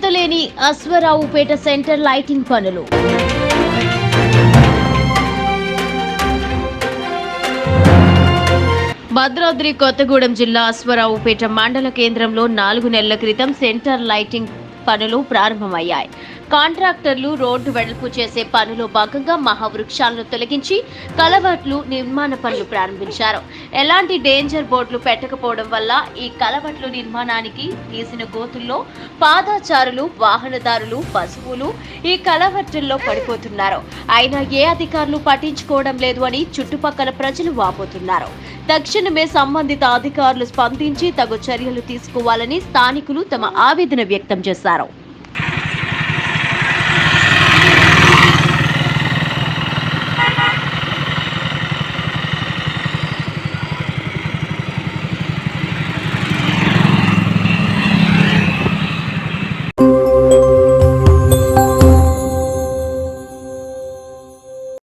అంతులేని Aswaraopeta centre lighting పనులు. భద్రాద్రి కొత్తగూడెం జిల్లా అశ్వరావుపేట మండల కేంద్రంలో 4 నెలల క్రితం సెంటర్ లైటింగ్ పనులు ప్రారంభమయ్యాయి. కాంట్రాక్టర్లు రోడ్డు వెడల్పు చేసే పనులో భాగంగా మహావృక్షాలను తొలగించి కలవట్లు నిర్మాణ పనులు ప్రారంభించారు. ఎలాంటి డేంజర్ బోర్డులు పెట్టకపోవడం వల్ల ఈ కలవట్లు నిర్మాణానికి తీసిన గోతుల్లో పాదచారులు, వాహనదారులు, పశువులు ఈ కలవట్టుల్లో పడిపోతున్నారు. అయినా ఏ అధికారులు పట్టించుకోవడం లేదు అని చుట్టుపక్కల ప్రజలు వాపోతున్నారు. తక్షణమే సంబంధిత అధికారులు స్పందించి తగు చర్యలు తీసుకోవాలని స్థానికులు తమ ఆవేదన వ్యక్తం చేశారు.